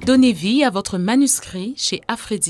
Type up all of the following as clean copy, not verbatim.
Donnez vie à votre manuscrit chez Afridi.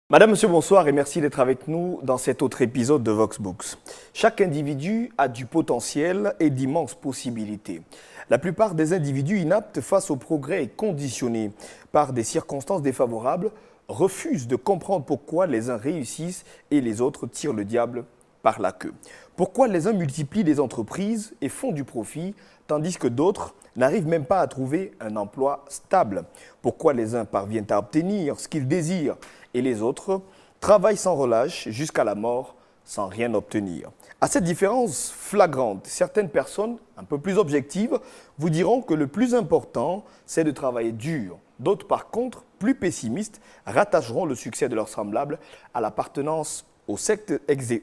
Madame, Monsieur, bonsoir et merci d'être avec nous dans cet autre épisode de Voxbooks. Chaque individu a du potentiel et d'immenses possibilités. La plupart des individus inaptes face au progrès et conditionnés par des circonstances défavorables refusent de comprendre pourquoi les uns réussissent et les autres tirent le diable par la queue. Pourquoi les uns multiplient des entreprises et font du profit, tandis que d'autres n'arrivent même pas à trouver un emploi stable. Pourquoi les uns parviennent à obtenir ce qu'ils désirent et les autres travaillent sans relâche jusqu'à la mort sans rien obtenir. À cette différence flagrante, certaines personnes, un peu plus objectives, vous diront que le plus important, c'est de travailler dur. D'autres, par contre, plus pessimistes, rattacheront le succès de leurs semblables à l'appartenance aux sectes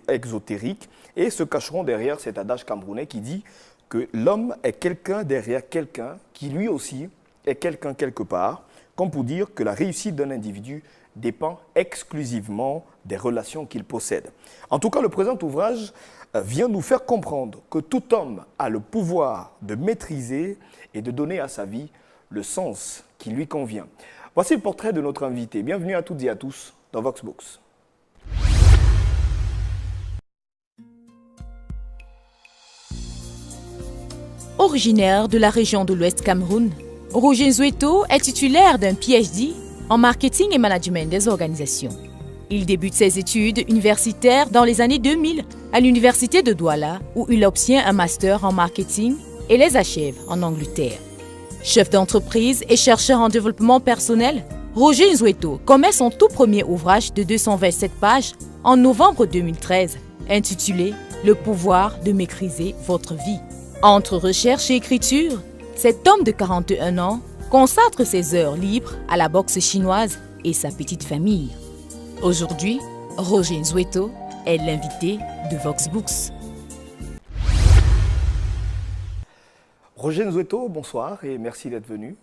exotériques et se cacheront derrière cet adage camerounais qui dit que l'homme est quelqu'un derrière quelqu'un qui lui aussi est quelqu'un quelque part, comme pour dire que la réussite d'un individu dépend exclusivement des relations qu'il possède. En tout cas, le présent ouvrage vient nous faire comprendre que tout homme a le pouvoir de maîtriser et de donner à sa vie le sens qui lui convient. Voici le portrait de notre invité. Bienvenue à toutes et à tous dans Voxbooks. Originaire de la région de l'Ouest Cameroun, Roger Nzoueto est titulaire d'un PhD en marketing et management des organisations. Il débute ses études universitaires dans les années 2000 à l'université de Douala où il obtient un master en marketing et les achève en Angleterre. Chef d'entreprise et chercheur en développement personnel, Roger Nzoueto commet son tout premier ouvrage de 227 pages en novembre 2013, intitulé « Le pouvoir de maîtriser votre vie ». Entre recherche et écriture, cet homme de 41 ans consacre ses heures libres à la boxe chinoise et sa petite famille. Aujourd'hui, Roger Nzoueto est l'invité de Voxbooks. Roger Nzoueto, bonsoir et merci d'être venu.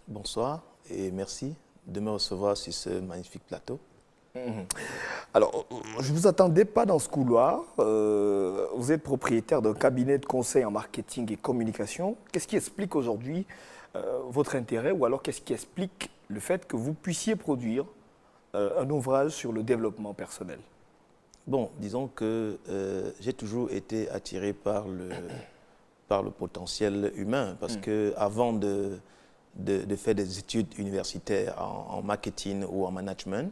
Bonsoir et merci de me recevoir sur ce magnifique plateau. Alors, je ne vous attendais pas dans ce couloir. Vous êtes propriétaire d'un cabinet de conseil en marketing et communication. Qu'est-ce qui explique aujourd'hui votre intérêt ou alors qu'est-ce qui explique le fait que vous puissiez produire un ouvrage sur le développement personnel? Bon, disons que j'ai toujours été attiré par le potentiel humain parce que avant de faire des études universitaires en marketing ou en management,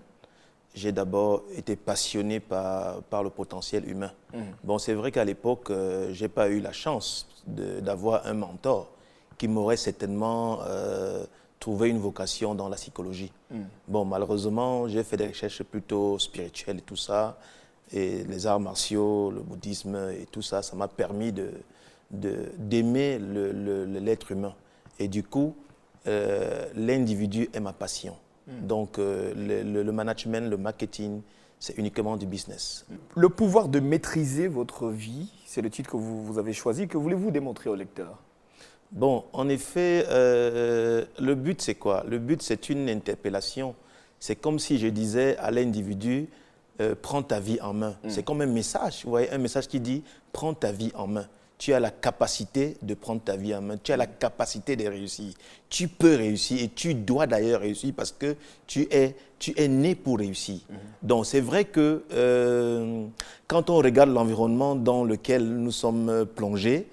j'ai d'abord été passionné par le potentiel humain. Bon, c'est vrai qu'à l'époque, je n'ai pas eu la chance d'avoir un mentor qui m'aurait certainement trouvé une vocation dans la psychologie. Bon, malheureusement, j'ai fait des recherches plutôt spirituelles et tout ça, et les arts martiaux, le bouddhisme et tout ça, ça m'a permis d'aimer l'être humain. Et du coup, l'individu est ma passion. Donc, le management, le marketing, c'est uniquement du business. Le pouvoir de maîtriser votre vie, c'est le titre que vous avez choisi. Que voulez-vous démontrer au lecteur? Bon, en effet, le but, c'est quoi? Le but, c'est une interpellation. C'est comme si je disais à l'individu, prends ta vie en main. C'est comme un message, vous voyez, un message qui dit, prends ta vie en main. Tu as la capacité de prendre ta vie en main, tu as la capacité de réussir. Tu peux réussir et tu dois d'ailleurs réussir parce que tu es né pour réussir. Donc c'est vrai que quand on regarde l'environnement dans lequel nous sommes plongés,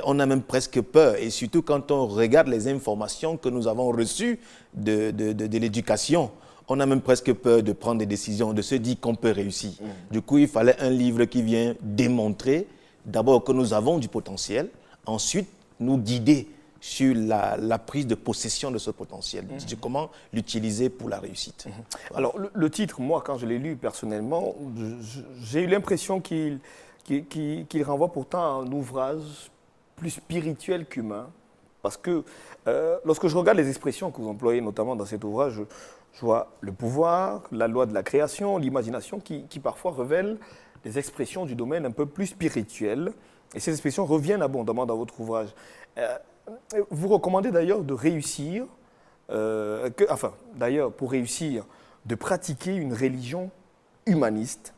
on a même presque peur. Et surtout quand on regarde les informations que nous avons reçues de l'éducation, on a même presque peur de prendre des décisions, de se dire qu'on peut réussir. Du coup, il fallait un livre qui vient démontrer d'abord que nous avons du potentiel, ensuite nous guider sur la prise de possession de ce potentiel, sur comment l'utiliser pour la réussite. Alors le titre, moi quand je l'ai lu personnellement, j'ai eu l'impression qu'il renvoie pourtant à un ouvrage plus spirituel qu'humain, parce que lorsque je regarde les expressions que vous employez notamment dans cet ouvrage, je vois le pouvoir, la loi de la création, l'imagination qui parfois révèlent des expressions du domaine un peu plus spirituel. Et ces expressions reviennent abondamment dans votre ouvrage. Vous recommandez d'ailleurs de réussir D'ailleurs, pour réussir, de pratiquer une religion humaniste,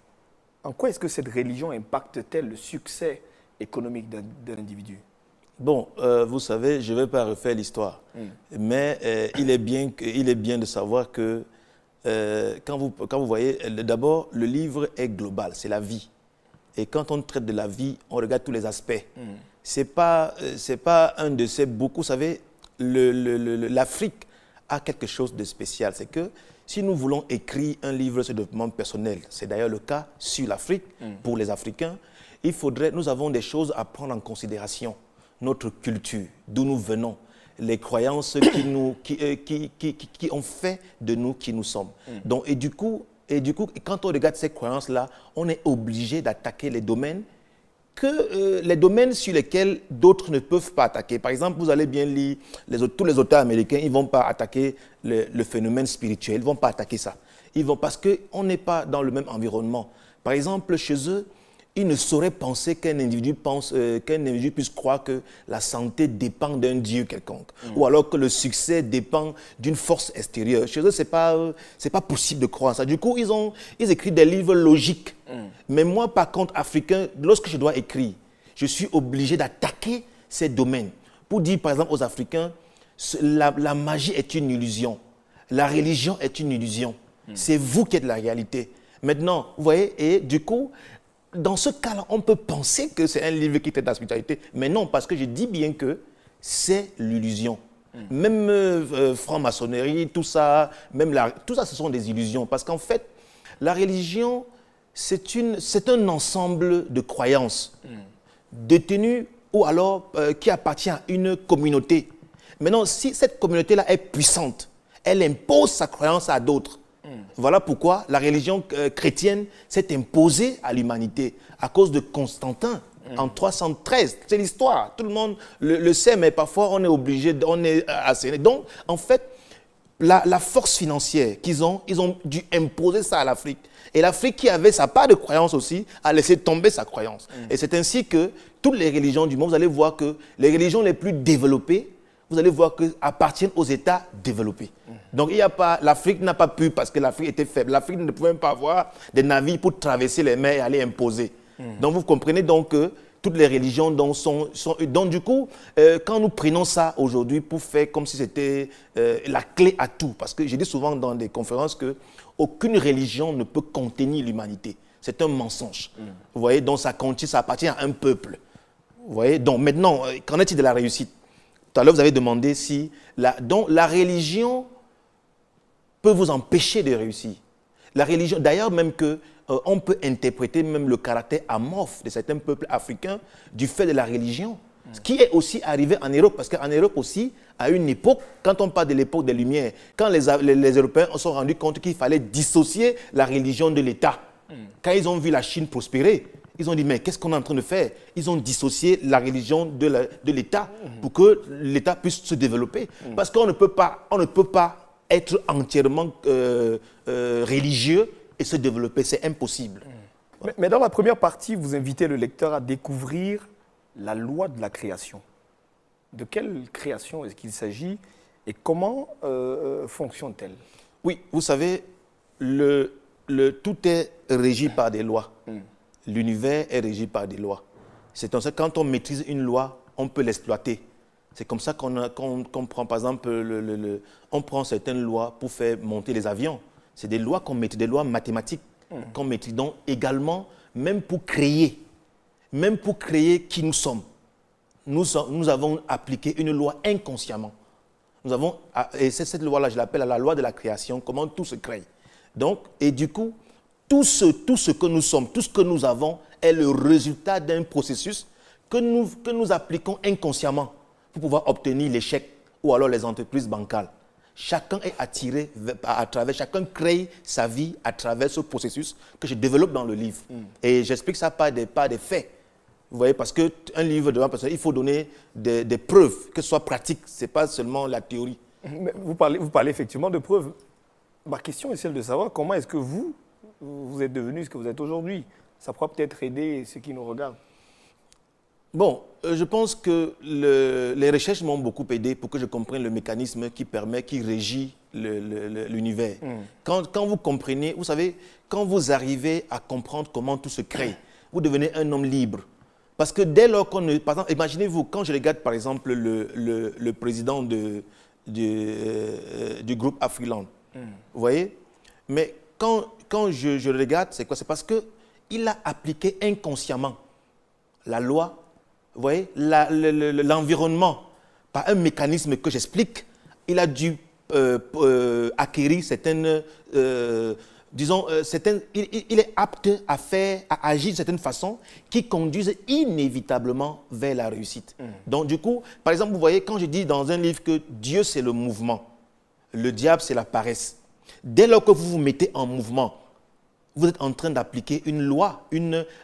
en quoi est-ce que cette religion impacte-t-elle le succès économique d'un individu? Bon, vous savez, je ne vais pas refaire l'histoire, mais il est bien de savoir que quand vous voyez, d'abord, le livre est global, c'est la vie. Et quand on traite de la vie, on regarde tous les aspects. C'est pas un de ces beaucoup, vous savez, l'Afrique a quelque chose de spécial. C'est que si nous voulons écrire un livre sur le développement personnel, c'est d'ailleurs le cas sur l'Afrique, pour les Africains, nous avons des choses à prendre en considération. Notre culture, d'où nous venons, les croyances qui ont fait de nous qui nous sommes. Donc, et du coup, quand on regarde ces croyances-là, on est obligé d'attaquer les domaines sur lesquels d'autres ne peuvent pas attaquer. Par exemple, vous allez bien lire tous les auteurs américains, ils ne vont pas attaquer le phénomène spirituel, ils ne vont pas attaquer ça. Parce qu'on n'est pas dans le même environnement. Par exemple, chez eux, ils ne sauraient penser qu'un individu puisse croire que la santé dépend d'un Dieu quelconque, ou alors que le succès dépend d'une force extérieure. Chez eux, c'est pas possible de croire ça. Du coup, ils écrivent des livres logiques. Mais moi, par contre, africain, lorsque je dois écrire, je suis obligé d'attaquer ces domaines. Pour dire, par exemple, aux Africains, la magie est une illusion. La religion est une illusion. C'est vous qui êtes la réalité. Maintenant, vous voyez, et du coup, dans ce cas-là, on peut penser que c'est un livre qui traite de la spiritualité, mais non, parce que je dis bien que c'est l'illusion. Même franc-maçonnerie, tout ça, tout ça, ce sont des illusions. Parce qu'en fait, la religion, c'est un ensemble de croyances détenues ou alors qui appartient à une communauté. Maintenant, si cette communauté-là est puissante, elle impose sa croyance à d'autres. Voilà pourquoi la religion chrétienne s'est imposée à l'humanité à cause de Constantin en 313. C'est l'histoire, tout le monde le sait, mais parfois on est obligé, on est asséné. Donc, en fait, la force financière qu'ils ont, ils ont dû imposer ça à l'Afrique. Et l'Afrique, qui avait sa part de croyance aussi, a laissé tomber sa croyance. Et c'est ainsi que toutes les religions du monde, vous allez voir que les religions les plus développées, vous allez voir qu'appartiennent aux États développés. Donc, l'Afrique n'a pas pu, parce que l'Afrique était faible. L'Afrique ne pouvait même pas avoir des navires pour traverser les mers et aller imposer. Donc, vous comprenez donc que toutes les religions donc du coup, quand nous prenons ça aujourd'hui pour faire comme si c'était la clé à tout, parce que je dis souvent dans des conférences qu'aucune religion ne peut contenir l'humanité. C'est un mensonge. Vous voyez, donc ça appartient à un peuple. Vous voyez, donc maintenant, qu'en est-il de la réussite? Tout à l'heure, vous avez demandé si la religion peut vous empêcher de réussir. La religion, d'ailleurs, même on peut interpréter même le caractère amorphe de certains peuples africains du fait de la religion. Ce qui est aussi arrivé en Europe, parce qu'en Europe aussi, à une époque, quand on parle de l'époque des Lumières, quand les Européens se sont rendus compte qu'il fallait dissocier la religion de l'État, quand ils ont vu la Chine prospérer, ils ont dit, mais qu'est-ce qu'on est en train de faire? Ils ont dissocié la religion de l'État pour que l'État puisse se développer. Parce qu'on ne peut pas être entièrement religieux et se développer. C'est impossible. Mais dans la première partie, vous invitez le lecteur à découvrir la loi de la création. De quelle création est-ce qu'il s'agit et comment fonctionne-t-elle? Oui, vous savez, tout est régi par des lois. L'univers est régi par des lois. C'est comme ça que quand on maîtrise une loi, on peut l'exploiter. C'est comme ça qu'on prend, par exemple, on prend certaines lois pour faire monter les avions. C'est des lois qu'on maîtrise, des lois mathématiques qu'on maîtrise. Donc également, même pour créer qui nous sommes, nous avons appliqué une loi inconsciemment. Et cette loi-là, je l'appelle la loi de la création, comment tout se crée. Donc, et du coup, tout ce que nous sommes, tout ce que nous avons est le résultat d'un processus que nous appliquons inconsciemment pour pouvoir obtenir l'échec ou alors les entreprises bancales. Chacun est attiré chacun crée sa vie à travers ce processus que je développe dans le livre. Et j'explique ça par des faits. Vous voyez, parce qu'un livre de il faut donner des preuves, que ce soit pratique, ce n'est pas seulement la théorie. Mais vous parlez effectivement de preuves. Ma question est celle de savoir comment est-ce que vous êtes devenu ce que vous êtes aujourd'hui. Ça pourra peut-être aider ceux qui nous regardent. Bon, je pense que les recherches m'ont beaucoup aidé pour que je comprenne le mécanisme qui régit l'univers. Quand vous comprenez, vous savez, quand vous arrivez à comprendre comment tout se crée, vous devenez un homme libre. Parce que dès lors qu'on... Par exemple, imaginez-vous, quand je regarde par exemple le président du groupe Afriland, vous voyez? Mais quand je le regarde, c'est quoi? C'est parce qu'il a appliqué inconsciemment la loi, vous voyez, l'environnement, par un mécanisme que j'explique. Il a dû acquérir certaines... il est apte à agir d'une certaine façon qui conduisent inévitablement vers la réussite. Donc du coup, par exemple, vous voyez, quand je dis dans un livre que Dieu c'est le mouvement, le diable c'est la paresse, dès lors que vous vous mettez en mouvement, vous êtes en train d'appliquer une loi,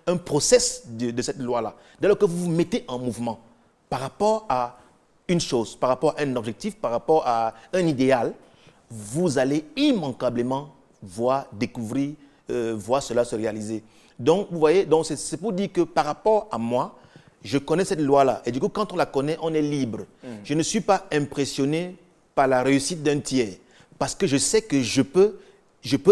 un process de cette loi-là. Dès lors que vous vous mettez en mouvement par rapport à une chose, par rapport à un objectif, par rapport à un idéal, vous allez immanquablement voir cela se réaliser. Donc, vous voyez, c'est pour dire que par rapport à moi, je connais cette loi-là. Et du coup, quand on la connaît, on est libre. Je ne suis pas impressionné par la réussite d'un tiers. Parce que je sais que je peux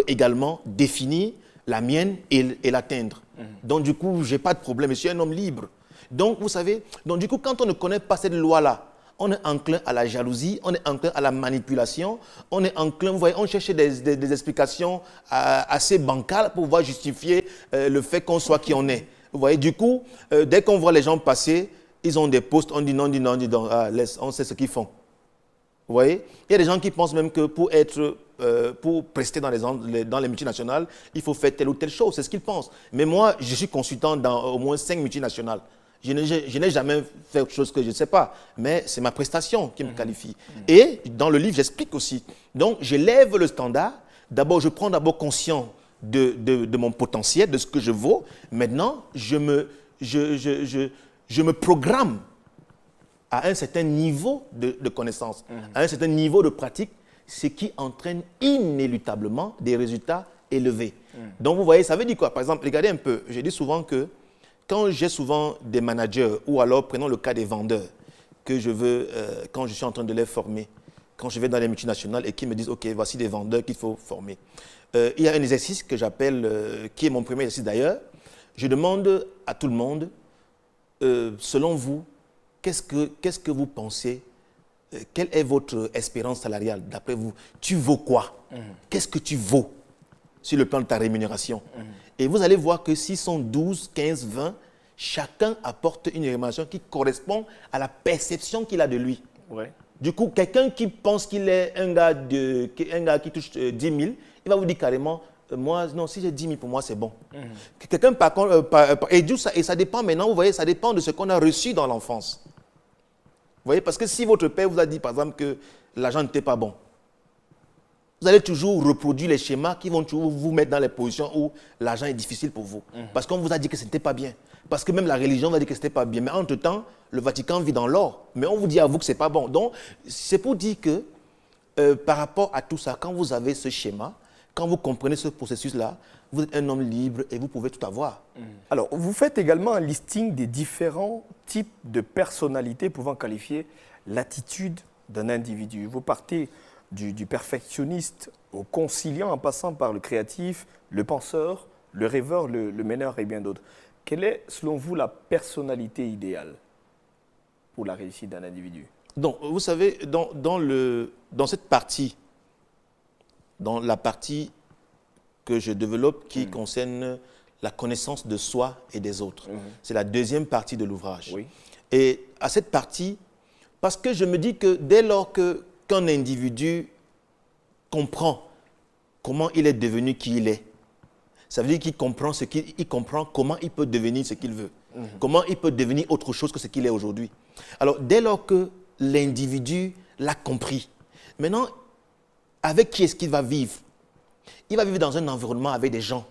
également définir la mienne et l'atteindre. Donc, du coup, je n'ai pas de problème. Je suis un homme libre. Donc, vous savez, du coup, quand on ne connaît pas cette loi-là, on est enclin à la jalousie, on est enclin à la manipulation, on est enclin, vous voyez, on cherche des explications assez bancales pour pouvoir justifier le fait qu'on soit qui on est. Vous voyez, du coup, dès qu'on voit les gens passer, ils ont des postes, on dit non, laisse, on sait ce qu'ils font. Vous voyez, il y a des gens qui pensent même que pour prester dans les multinationales, il faut faire telle ou telle chose, c'est ce qu'ils pensent. Mais moi, je suis consultant dans au moins 5 multinationales. Je n'ai jamais fait autre chose que je ne sais pas, mais c'est ma prestation qui me qualifie. Et dans le livre, j'explique aussi. Donc, je lève le standard. D'abord, je prends conscience de mon potentiel, de ce que je vaux. Maintenant, je me programme à un certain niveau de connaissance, à un certain niveau de pratique, ce qui entraîne inéluctablement des résultats élevés. Donc, vous voyez, ça veut dire quoi? Par exemple, regardez un peu, je dis souvent que quand j'ai souvent des managers, ou alors prenons le cas des vendeurs, que je veux, quand je suis en train de les former, quand je vais dans les multinationales et qu'ils me disent, OK, voici des vendeurs qu'il faut former. Il y a un exercice que j'appelle, qui est mon premier exercice d'ailleurs. Je demande à tout le monde, selon vous, qu'est-ce que vous pensez, quelle est votre espérance salariale d'après vous? Tu vaux quoi? Qu'est-ce que tu vaux sur le plan de ta rémunération? Et vous allez voir que s'ils sont 12, 15, 20, chacun apporte une rémunération qui correspond à la perception qu'il a de lui. Ouais. Du coup, quelqu'un qui pense qu'il est un gars qui touche 10 000, il va vous dire carrément, moi, non, si j'ai 10 000 pour moi, c'est bon. Quelqu'un, par contre, et ça dépend maintenant, vous voyez, ça dépend de ce qu'on a reçu dans l'enfance. Vous voyez, parce que si votre père vous a dit, par exemple, que l'argent n'était pas bon, vous allez toujours reproduire les schémas qui vont toujours vous mettre dans les positions où l'argent est difficile pour vous. Parce qu'on vous a dit que ce n'était pas bien. Parce que même la religion vous a dit que ce n'était pas bien. Mais entre-temps, le Vatican vit dans l'or. Mais on vous dit à vous que ce n'est pas bon. Donc, c'est pour dire que par rapport à tout ça, quand vous avez ce schéma, quand vous comprenez ce processus-là, vous êtes un homme libre et vous pouvez tout avoir. Alors, vous faites également un listing des différents types de personnalités pouvant qualifier l'attitude d'un individu. Vous partez du perfectionniste au conciliant en passant par le créatif, le penseur, le rêveur, le meneur et bien d'autres. Quelle est, selon vous, la personnalité idéale pour la réussite d'un individu? Donc, vous savez, dans cette partie, dans la partie que je développe qui concerne la connaissance de soi et des autres, c'est la deuxième partie de l'ouvrage. Oui. Et à cette partie, parce que je me dis que dès lors qu'un individu comprend comment il est devenu qui il est, ça veut dire qu'il comprend comment il peut devenir ce qu'il veut, comment il peut devenir autre chose que ce qu'il est aujourd'hui. Alors, dès lors que l'individu l'a compris, maintenant, avec qui est-ce qu'il va vivre? Il va vivre dans un environnement avec des gens.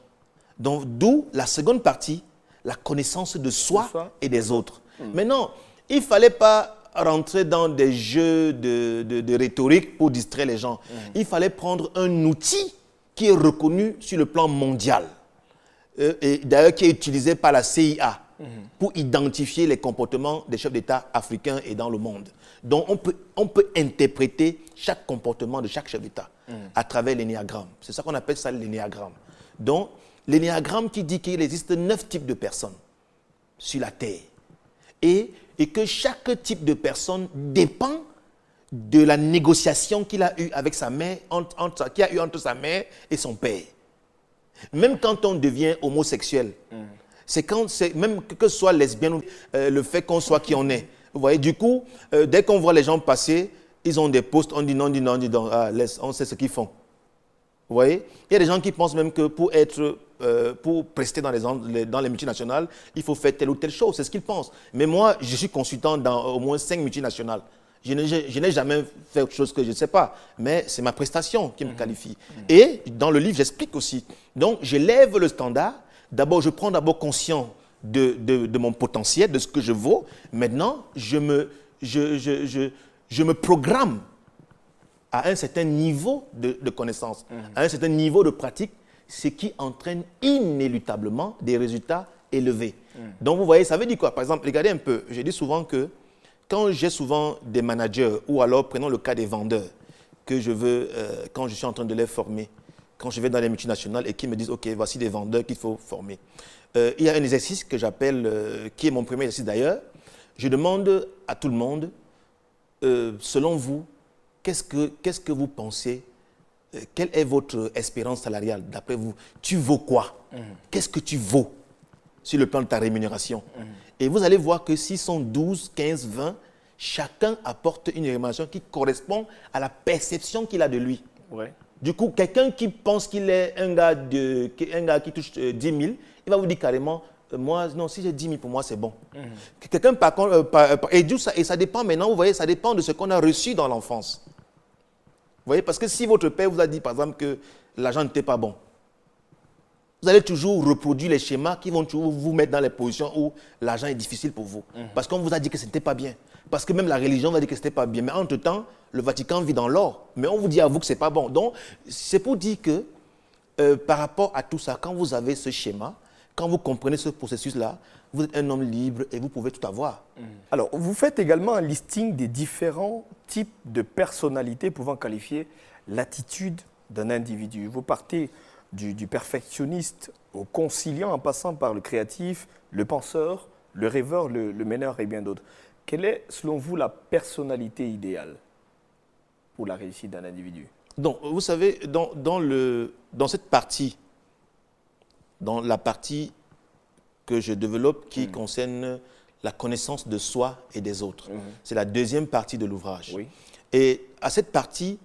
Donc, d'où la seconde partie, la connaissance de soi et des autres. Maintenant, il ne fallait pas rentrer dans des jeux de rhétorique pour distraire les gens. Il fallait prendre un outil qui est reconnu sur le plan mondial, et d'ailleurs qui est utilisé par la CIA, pour identifier les comportements des chefs d'État africains et dans le monde. Donc, on peut interpréter chaque comportement de chaque chef d'État à travers l'énéagramme. C'est ça qu'on appelle ça l'énéagramme. Donc, l'énéagramme qui dit qu'il existe 9 types de personnes sur la Terre et que chaque type de personne dépend de la négociation qu'il a eue avec sa mère, qu'il a eu entre sa mère et son père. Même quand on devient homosexuel, même que ce soit lesbien ou le fait qu'on soit qui on est. Vous voyez, du coup, dès qu'on voit les gens passer, ils ont des postes, on dit non, laisse, on sait ce qu'ils font. Vous voyez, il y a des gens qui pensent même que pour prester dans les multinationales, il faut faire telle ou telle chose, c'est ce qu'ils pensent. Mais moi, je suis consultant dans au moins 5 multinationales. Je n'ai jamais fait autre chose que je ne sais pas, mais c'est ma prestation qui me qualifie. Et dans le livre, j'explique aussi. Donc, je lève le standard. D'abord, je prends conscience de mon potentiel, de ce que je vaux. Maintenant, je me programme à un certain niveau de connaissance, à un certain niveau de pratique, ce qui entraîne inéluctablement des résultats élevés. Donc, vous voyez, ça veut dire quoi? Par exemple, regardez un peu, je dis souvent que quand j'ai souvent des managers, ou alors prenons le cas des vendeurs, que je veux, quand je suis en train de les former, quand je vais dans les multinationales et qu'ils me disent, OK, voici des vendeurs qu'il faut former. Il y a un exercice que j'appelle, qui est mon premier exercice d'ailleurs, je demande à tout le monde, selon vous, qu'est-ce que vous pensez, quelle est votre espérance salariale d'après vous? Tu vaux quoi? Qu'est-ce que tu vaux sur le plan de ta rémunération? Et vous allez voir que s'ils sont 12, 15, 20, chacun apporte une rémunération qui correspond à la perception qu'il a de lui. Ouais. Du coup, quelqu'un qui pense qu'il est un gars qui touche 10 000, il va vous dire carrément, moi, non, si j'ai 10 000 pour moi, c'est bon. Quelqu'un, par contre, et ça dépend maintenant, vous voyez, ça dépend de ce qu'on a reçu dans l'enfance. Vous voyez, parce que si votre père vous a dit, par exemple, que l'argent n'était pas bon, vous allez toujours reproduire les schémas qui vont toujours vous mettre dans les positions où l'argent est difficile pour vous. Parce qu'on vous a dit que ce n'était pas bien. Parce que même la religion va dire que ce n'était pas bien. Mais entre-temps, le Vatican vit dans l'or. Mais on vous dit à vous que ce n'est pas bon. Donc, c'est pour dire que par rapport à tout ça, quand vous avez ce schéma, quand vous comprenez ce processus-là, vous êtes un homme libre et vous pouvez tout avoir. Alors, vous faites également un listing des différents types de personnalités pouvant qualifier l'attitude d'un individu. Vous partez du perfectionniste au conciliant en passant par le créatif, le penseur, le rêveur, le meneur et bien d'autres. Quelle est, selon vous, la personnalité idéale pour la réussite d'un individu? Donc, vous savez, dans cette partie, dans la partie que je développe qui concerne la connaissance de soi et des autres, c'est la deuxième partie de l'ouvrage. Oui. Et à cette partie,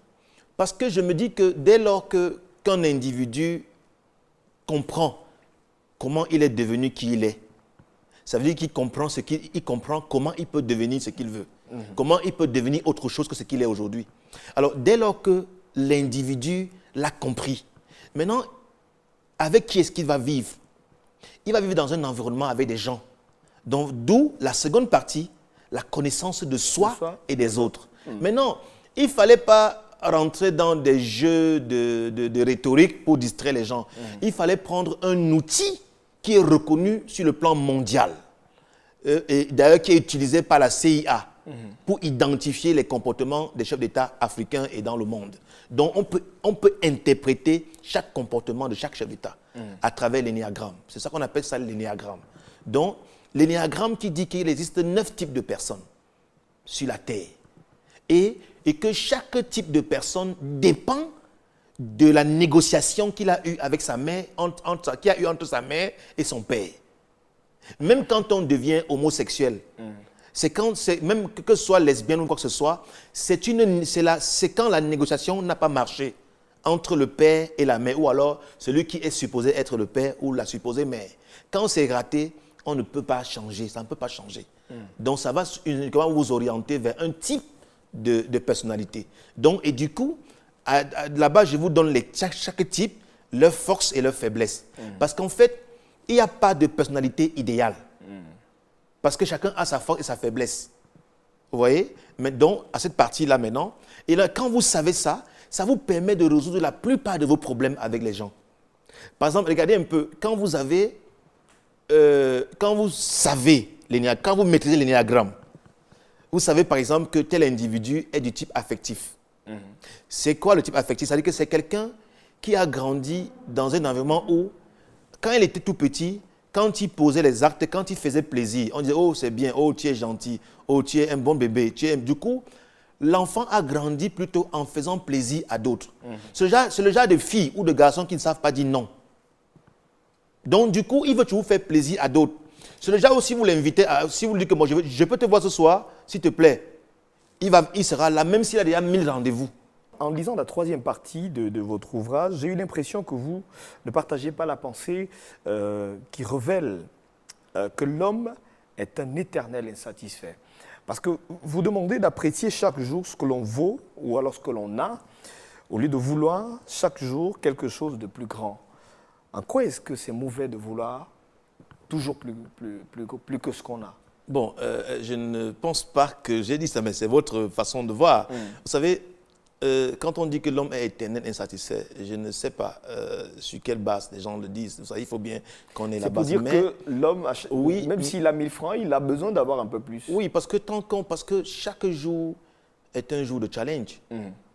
parce que je me dis que dès lors qu'un individu comprend comment il est devenu qui il est, ça veut dire qu'il comprend comment il peut devenir ce qu'il veut, comment il peut devenir autre chose que ce qu'il est aujourd'hui. Alors, dès lors que l'individu l'a compris, maintenant, avec qui est-ce qu'il va vivre? Il va vivre dans un environnement avec des gens. Donc, d'où la seconde partie, la connaissance de soi et des autres. Maintenant, il ne fallait pas rentrer dans des jeux de rhétorique pour distraire les gens. Il fallait prendre un outil qui est reconnu sur le plan mondial, et d'ailleurs qui est utilisé par la CIA pour identifier les comportements des chefs d'État africains et dans le monde. Donc on peut interpréter chaque comportement de chaque chef d'État à travers l'énéagramme. C'est ça qu'on appelle ça l'énéagramme. Donc l'énéagramme qui dit qu'il existe 9 types de personnes sur la Terre et que chaque type de personne dépend de la négociation qu'il a eue avec sa mère, qu'il a eu entre sa mère et son père. Même quand on devient homosexuel, même que ce soit lesbien ou quoi que ce soit, c'est quand la négociation n'a pas marché entre le père et la mère, ou alors celui qui est supposé être le père ou la supposée mère. Quand c'est raté, on ne peut pas changer, ça ne peut pas changer. Donc ça va uniquement vous orienter vers un type de personnalité. Donc, et du coup, là-bas, je vous donne chaque type, leurs forces et leurs faiblesses. Parce qu'en fait, il n'y a pas de personnalité idéale. Parce que chacun a sa force et sa faiblesse. Vous voyez? Mais donc, à cette partie-là maintenant, et là, quand vous savez ça, ça vous permet de résoudre la plupart de vos problèmes avec les gens. Par exemple, regardez un peu, quand vous avez quand vous savez quand vous maîtrisez l'énéagramme, vous savez par exemple que tel individu est du type affectif. C'est quoi le type affectif? C'est-à-dire que c'est quelqu'un qui a grandi dans un environnement où, quand il était tout petit, quand il posait les actes, quand il faisait plaisir, on disait « Oh, c'est bien, oh, tu es gentil, oh, tu es un bon bébé. » Du coup, l'enfant a grandi plutôt en faisant plaisir à d'autres. C'est le genre de filles ou de garçons qui ne savent pas dire non. Donc, du coup, il veut toujours faire plaisir à d'autres. C'est le genre où si vous l'invitez, si vous lui dites que moi, je peux te voir ce soir, s'il te plaît, il sera là, même s'il a déjà 1000 rendez-vous. En lisant la troisième partie de votre ouvrage, j'ai eu l'impression que vous ne partagez pas la pensée qui révèle que l'homme est un éternel insatisfait. Parce que vous demandez d'apprécier chaque jour ce que l'on vaut ou alors ce que l'on a, au lieu de vouloir chaque jour quelque chose de plus grand. En quoi est-ce que c'est mauvais de vouloir toujours plus que ce qu'on a? Bon, je ne pense pas que j'ai dit ça, mais c'est votre façon de voir. Vous savez, quand on dit que l'homme est éternel insatisfait, je ne sais pas sur quelle base les gens le disent. Ça, il faut bien qu'on ait la base. C'est pour dire que l'homme, oui, même s'il a 1000 francs, il a besoin d'avoir un peu plus. Oui, parce que chaque jour est un jour de challenge.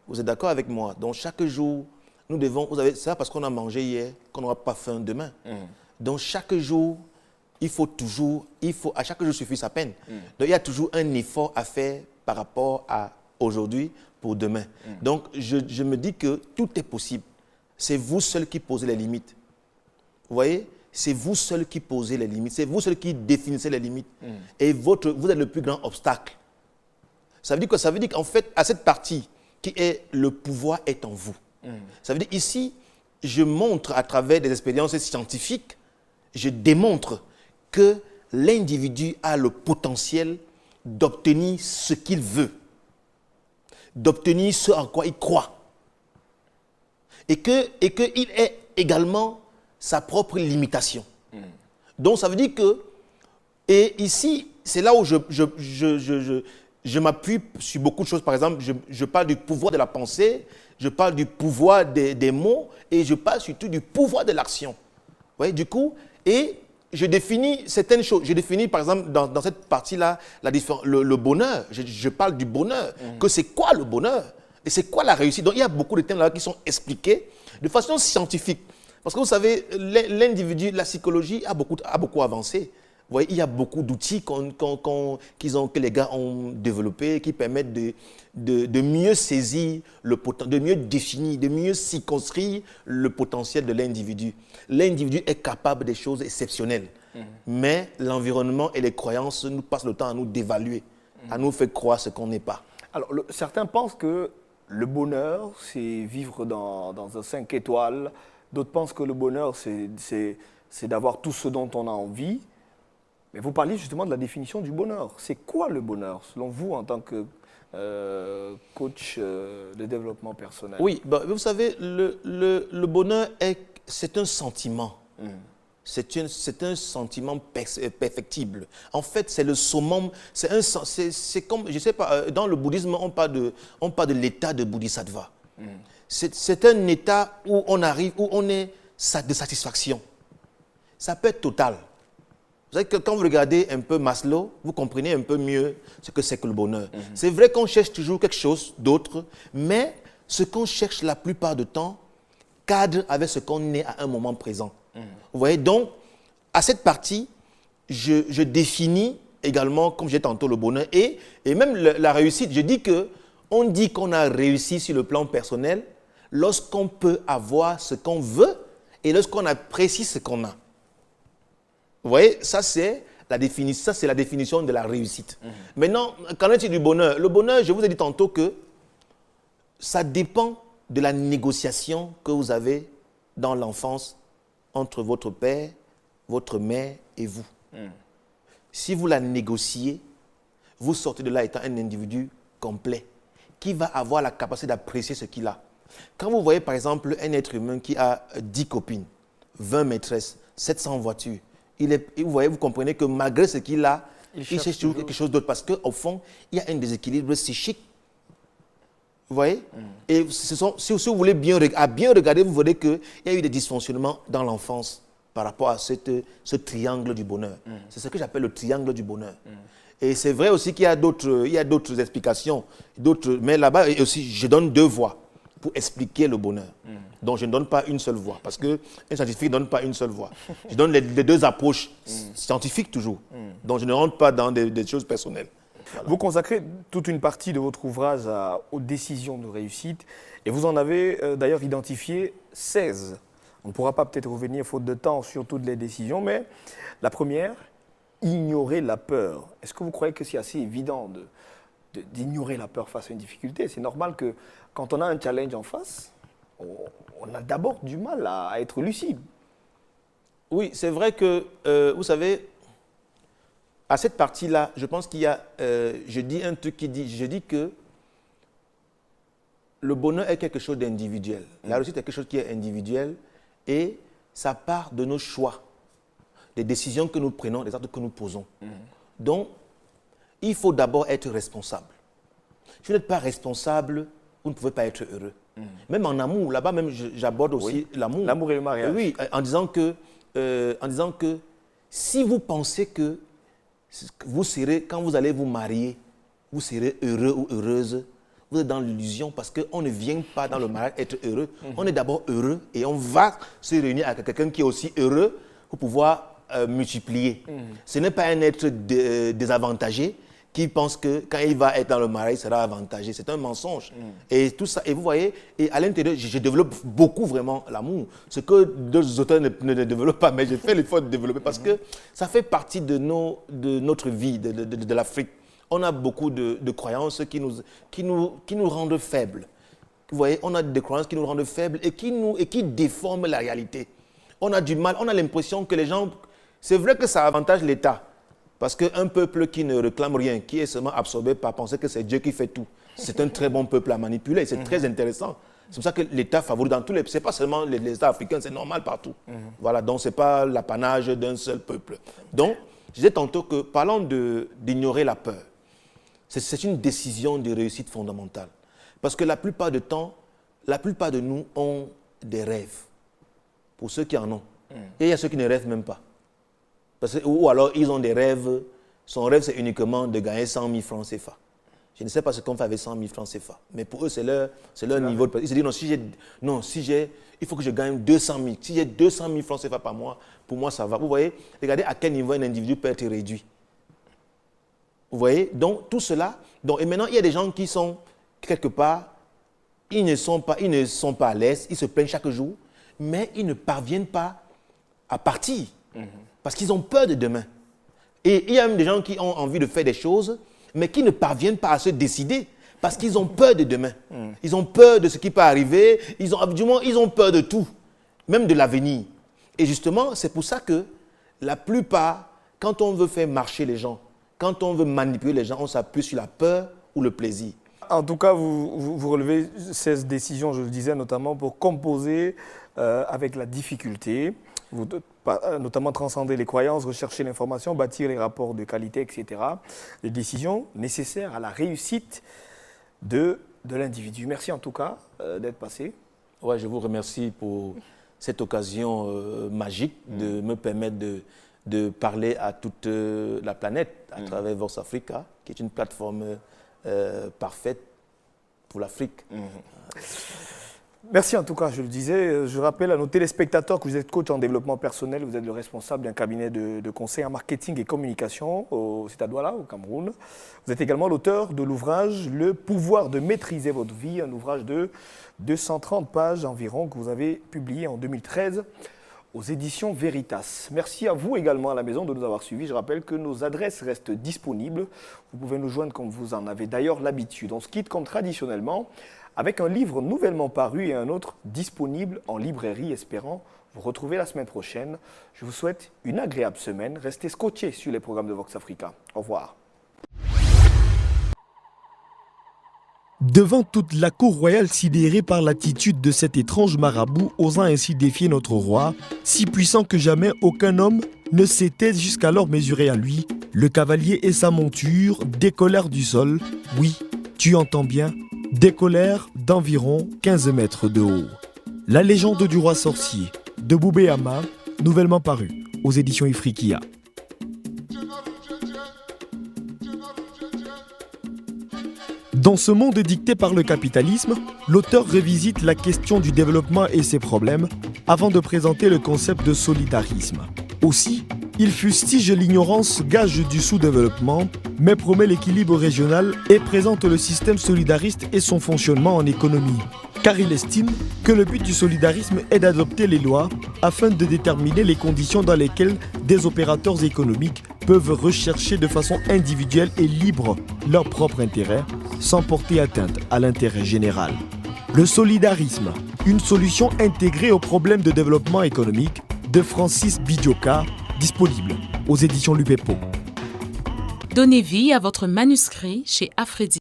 Vous êtes d'accord avec moi? Donc chaque jour, nous devons, vous savez, c'est parce qu'on a mangé hier qu'on n'aura pas faim demain. Donc chaque jour, à chaque jour suffit sa peine. Donc il y a toujours un effort à faire par rapport à aujourd'hui pour demain. Donc je me dis que tout est possible. C'est vous seul qui posez les limites. Vous voyez? C'est vous seul qui posez les limites. C'est vous seul qui définissez les limites. Et vous êtes le plus grand obstacle. Ça veut dire quoi? Ça veut dire qu'en fait, à cette partie qui est le pouvoir est en vous. Ça veut dire ici, je montre à travers des expériences scientifiques, je démontre que l'individu a le potentiel d'obtenir ce qu'il veut, d'obtenir ce en quoi il croit. Et qu'il est également sa propre limitation. Donc ça veut dire que, et ici, c'est là où je m'appuie sur beaucoup de choses. Par exemple, je parle du pouvoir de la pensée, je parle du pouvoir des mots et je parle surtout du pouvoir de l'action. Vous voyez, du coup, et je définis certaines choses. Je définis, par exemple, dans cette partie-là, le bonheur. Je parle du bonheur. Que c'est quoi le bonheur? Et c'est quoi la réussite? Donc, il y a beaucoup de thèmes là qui sont expliqués de façon scientifique. Parce que vous savez, l'individu, la psychologie a beaucoup avancé. Vous voyez, il y a beaucoup d'outils que les gars ont développés qui permettent de mieux saisir, de mieux définir, de mieux circonscrire le potentiel de l'individu. L'individu est capable des choses exceptionnelles. Mais l'environnement et les croyances nous passent le temps à nous dévaluer, à nous faire croire ce qu'on n'est pas. Alors, certains pensent que le bonheur, c'est vivre dans un 5 étoiles. D'autres pensent que le bonheur, c'est d'avoir tout ce dont on a envie. Mais vous parliez justement de la définition du bonheur. C'est quoi le bonheur, selon vous, en tant que coach de développement personnel? Oui, bah, vous savez, le bonheur, c'est un sentiment. C'est un sentiment perfectible. En fait, c'est le summum. C'est comme, je ne sais pas, dans le bouddhisme, on parle de l'état de bodhisattva. C'est un état où on arrive, où on est de satisfaction. Ça peut être total. Vous savez que quand vous regardez un peu Maslow, vous comprenez un peu mieux ce que c'est que le bonheur. C'est vrai qu'on cherche toujours quelque chose d'autre, mais ce qu'on cherche la plupart du temps cadre avec ce qu'on est à un moment présent. Vous voyez, donc, à cette partie, je définis également, comme j'ai tantôt, le bonheur et même la réussite. Je dis qu'on dit qu'on a réussi sur le plan personnel lorsqu'on peut avoir ce qu'on veut et lorsqu'on apprécie ce qu'on a. Vous voyez, ça c'est la définition de la réussite. Maintenant, qu'en est-il du bonheur? Le bonheur, je vous ai dit tantôt que ça dépend de la négociation que vous avez dans l'enfance entre votre père, votre mère et vous. Si vous la négociez, vous sortez de là étant un individu complet qui va avoir la capacité d'apprécier ce qu'il a. Quand vous voyez par exemple un être humain qui a 10 copines, 20 maîtresses, 700 voitures, vous comprenez que malgré ce qu'il a, il cherche toujours quelque chose d'autre parce qu'au fond, il y a un déséquilibre psychique. Vous voyez? Et si vous voulez bien regarder, vous verrez qu'il y a eu des dysfonctionnements dans l'enfance. par rapport à ce triangle du bonheur. C'est ce que j'appelle le triangle du bonheur. Et c'est vrai aussi qu'il y a d'autres explications, mais là-bas aussi, je donne 2 voix pour expliquer le bonheur. Donc je ne donne pas une seule voix, parce qu'un scientifique ne donne pas une seule voix. Je donne les 2 approches scientifiques toujours. Donc je ne rentre pas dans des choses personnelles. Voilà. Vous consacrez toute une partie de votre ouvrage aux décisions de réussite et vous en avez d'ailleurs identifié 16. On ne pourra pas peut-être revenir faute de temps sur toutes les décisions, mais la première, ignorer la peur. Est-ce que vous croyez que c'est assez évident d'ignorer la peur face à une difficulté? C'est normal que quand on a un challenge en face, on a d'abord du mal à être lucide. Oui, c'est vrai que, vous savez, à cette partie-là, je pense qu'il y a, je dis un truc je dis que le bonheur est quelque chose d'individuel. La réussite est quelque chose qui est individuel et ça part de nos choix, des décisions que nous prenons, des actes que nous posons. Donc, il faut d'abord être responsable. Si vous n'êtes pas responsable, vous ne pouvez pas être heureux. Même en amour, là-bas même j'aborde aussi l'amour. L'amour et le mariage. Oui, en disant que si vous pensez que vous serez, quand vous allez vous marier, vous serez heureux ou heureuse, vous êtes dans l'illusion parce qu'on ne vient pas dans le mariage être heureux. On est d'abord heureux et on va se réunir avec quelqu'un qui est aussi heureux pour pouvoir multiplier. Ce n'est pas un être désavantagé qui pense que quand il va être dans le mariage, il sera avantagé. C'est un mensonge. Et tout ça, et vous voyez, et à l'intérieur, je développe beaucoup vraiment l'amour. Ce que d'autres auteurs ne développent pas, mais j'ai fait l'effort de développer parce que ça fait partie de notre vie, de l'Afrique. On a beaucoup de croyances qui nous rendent faibles. Vous voyez, on a des croyances qui nous rendent faibles et qui déforment la réalité. On a du mal, on a l'impression que les gens... C'est vrai que ça avantage l'État. Parce qu'un peuple qui ne réclame rien, qui est seulement absorbé par penser que c'est Dieu qui fait tout, c'est un très bon peuple à manipuler. C'est très intéressant. C'est pour ça que l'État favorise dans tous les... Ce n'est pas seulement les États africains, c'est normal partout. Voilà, donc ce n'est pas l'apanage d'un seul peuple. Donc, je disais tantôt que, parlant d'ignorer la peur, c'est une décision de réussite fondamentale. Parce que la plupart du temps, la plupart de nous ont des rêves. Pour ceux qui en ont. Et il y a ceux qui ne rêvent même pas. Ou alors, ils ont des rêves. Son rêve, c'est uniquement de gagner 100 000 francs CFA. Je ne sais pas ce qu'on fait avec 100 000 francs CFA. Mais pour eux, c'est leur niveau de... Ils se disent, il faut que je gagne 200 000. Si j'ai 200 000 francs CFA par mois, pour moi, ça va. Vous voyez, regardez à quel niveau un individu peut être réduit. Vous voyez, donc tout cela. Et maintenant, il y a des gens qui sont quelque part, ils ne sont pas à l'aise, ils se plaignent chaque jour, mais ils ne parviennent pas à partir. Parce qu'ils ont peur de demain. Et il y a même des gens qui ont envie de faire des choses, mais qui ne parviennent pas à se décider parce qu'ils ont peur de demain. Ils ont peur de ce qui peut arriver, du moins, ils ont peur de tout, même de l'avenir. Et justement, c'est pour ça que la plupart, quand on veut faire marcher les gens, quand on veut manipuler les gens, on s'appuie sur la peur ou le plaisir. En tout cas, vous relevez 16 décisions, je le disais, notamment pour composer avec la difficulté, notamment transcender les croyances, rechercher l'information, bâtir les rapports de qualité, etc. Les décisions nécessaires à la réussite de l'individu. Merci en tout cas d'être passé. Ouais, je vous remercie pour cette occasion magique de me permettre de parler à toute la planète à travers Vox Africa, qui est une plateforme parfaite pour l'Afrique. Merci en tout cas, je le disais. Je rappelle à nos téléspectateurs que vous êtes coach en développement personnel, vous êtes le responsable d'un cabinet de conseil en marketing et communication au Stade Douala, au Cameroun. Vous êtes également l'auteur de l'ouvrage « Le pouvoir de maîtriser votre vie », un ouvrage de 230 pages environ que vous avez publié en 2013 aux éditions Veritas. Merci à vous également à la maison de nous avoir suivis. Je rappelle que nos adresses restent disponibles. Vous pouvez nous joindre comme vous en avez d'ailleurs l'habitude. On se quitte comme traditionnellement avec un livre nouvellement paru et un autre disponible en librairie, espérant vous retrouver la semaine prochaine. Je vous souhaite une agréable semaine. Restez scotchés sur les programmes de Vox Africa. Au revoir. Devant toute la cour royale sidérée par l'attitude de cet étrange marabout osant ainsi défier notre roi, si puissant que jamais aucun homme ne s'était jusqu'alors mesuré à lui, le cavalier et sa monture décollèrent du sol. Oui, tu entends bien, décollèrent d'environ 15 mètres de haut. La légende du roi sorcier de Boubéama nouvellement paru aux éditions Ifriqiya. Dans ce monde dicté par le capitalisme, l'auteur revisite la question du développement et ses problèmes avant de présenter le concept de solidarisme. Aussi, il fustige l'ignorance, gage du sous-développement, mais promet l'équilibre régional et présente le système solidariste et son fonctionnement en économie. Car il estime que le but du solidarisme est d'adopter les lois afin de déterminer les conditions dans lesquelles des opérateurs économiques peuvent rechercher de façon individuelle et libre leur propre intérêt, sans porter atteinte à l'intérêt général. Le solidarisme, une solution intégrée aux problèmes de développement économique, de Francis Bidioka, disponible aux éditions Lupepo. Donnez vie à votre manuscrit chez Afridi.